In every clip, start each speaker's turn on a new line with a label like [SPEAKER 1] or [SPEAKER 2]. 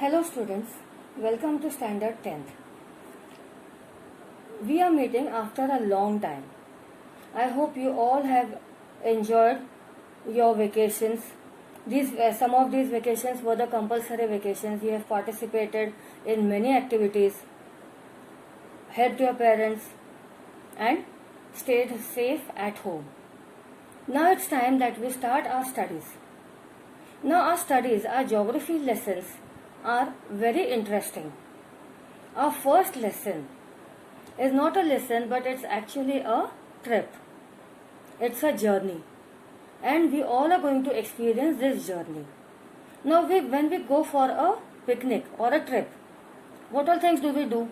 [SPEAKER 1] Hello students, welcome to Standard 10th. We are meeting after a long time. I hope you all have enjoyed your vacations. Some of these vacations were the compulsory vacations. You have participated in many activities, helped your parents and stayed safe at home. Now it's time that we start our studies. Now our geography lessons are very interesting. Our first lesson is not a lesson, but it's actually a trip. It's a journey. And we all are going to experience this journey. Now when we go for a picnic or a trip, what all things do we do?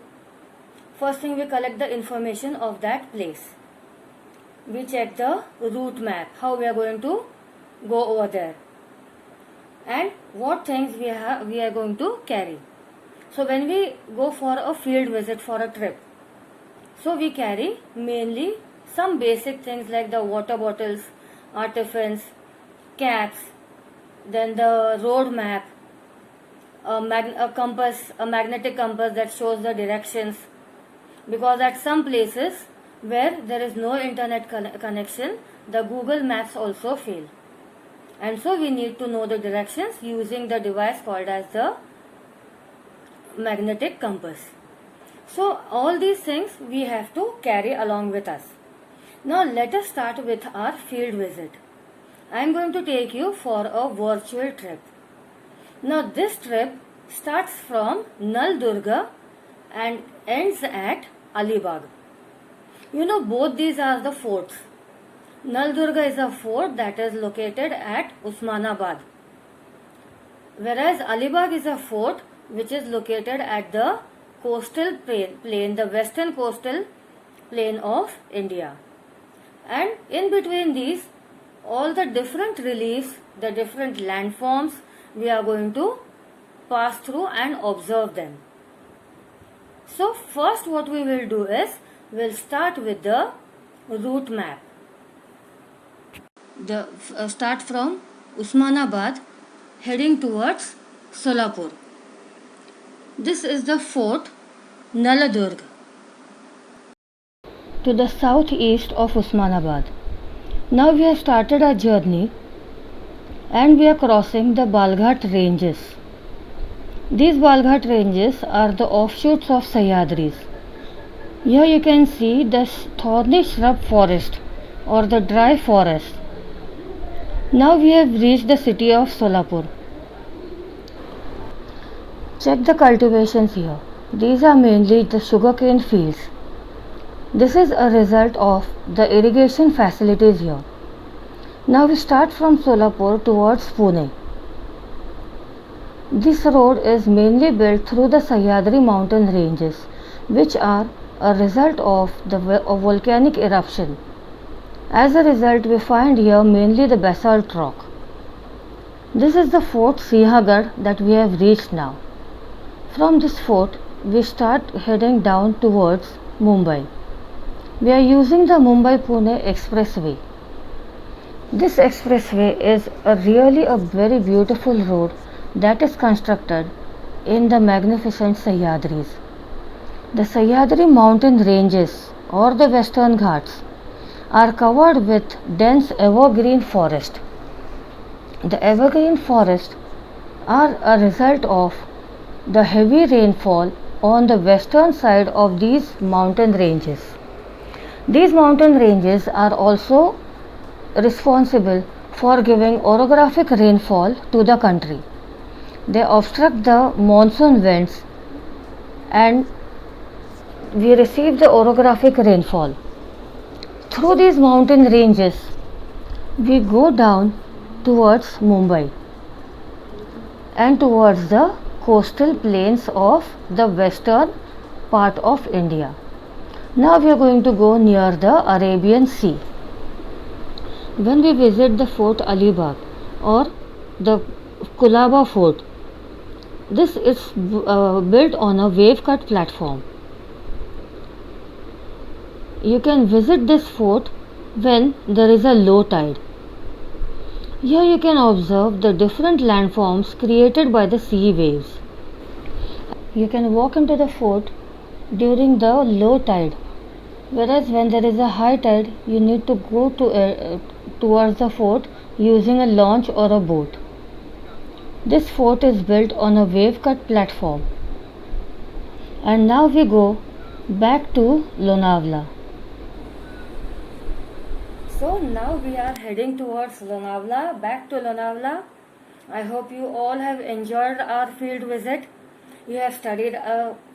[SPEAKER 1] First thing, we collect the information of that place. We check the route map, how we are going to go over there, and what things we are going to carry. So when we go for a field visit for a trip, so we carry mainly some basic things like the water bottles, our tiffins, caps, then the road map, a compass, a magnetic compass that shows the directions, because at some places where there is no internet connection, the Google Maps also fail. And so we need to know the directions using the device called as the magnetic compass. So all these things we have to carry along with us. Now let us start with our field visit. I am going to take you for a virtual trip. Now this trip starts from Nal Durga and ends at Alibag. You know, both these are the forts. Nal Durga is a fort that is located at Usmanabad, whereas Alibag is a fort which is located at the coastal plain, the western coastal plain of India. And in between these, all the different reliefs, the different landforms, we are going to pass through and observe them. So first what we will do is, we'll start with the route map. Start from Usmanabad heading towards Solapur. This is the fort Naladurg to the southeast of Usmanabad. Now we have started our journey and we are crossing the Balghat ranges. These Balghat ranges are the offshoots of Sahyadris. Here you can see the thorny shrub forest or the dry forest. Now we have reached the city of Solapur. Check the cultivations here. These are mainly the sugarcane fields. This is a result of the irrigation facilities here. Now we start from Solapur towards Pune. This road is mainly built through the Sahyadri mountain ranges, which are a result of the volcanic eruption. As a result, we find here mainly the basalt rock. This is the fort Sinhagad that we have reached now. From this fort, we start heading down towards Mumbai. We are using the Mumbai-Pune expressway. This expressway is really a very beautiful road that is constructed in the magnificent Sahyadris. The Sahyadri mountain ranges or the Western Ghats are covered with dense evergreen forest. The evergreen forests are a result of the heavy rainfall on the western side of these mountain ranges. These mountain ranges are also responsible for giving orographic rainfall to the country. They obstruct the monsoon winds and we receive the orographic rainfall. Through these mountain ranges, we go down towards Mumbai and towards the coastal plains of the western part of India. Now we are going to go near the Arabian Sea. When we visit the Fort Alibag or the Kulaba Fort, this is built on a wave-cut platform. You can visit this fort when there is a low tide. Here you can observe the different landforms created by the sea waves. You can walk into the fort during the low tide, whereas when there is a high tide, you need to go towards the fort using a launch or a boat. This fort is built on a wave cut platform. And now we go back to Lonavala. So now we are heading towards Lonavala, back to Lonavala. I hope you all have enjoyed our field visit. You have studied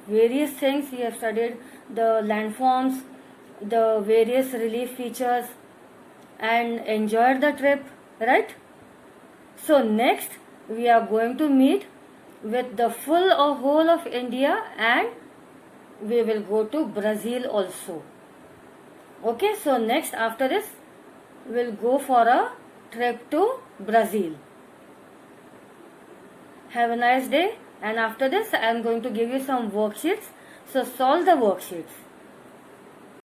[SPEAKER 1] various things. You have studied the landforms, the various relief features, and enjoyed the trip, right? So next we are going to meet with the full or whole of India, and we will go to Brazil also. Okay, so next after this we'll go for a trip to Brazil. Have a nice day, and after this I am going to give you some worksheets. So solve the worksheets.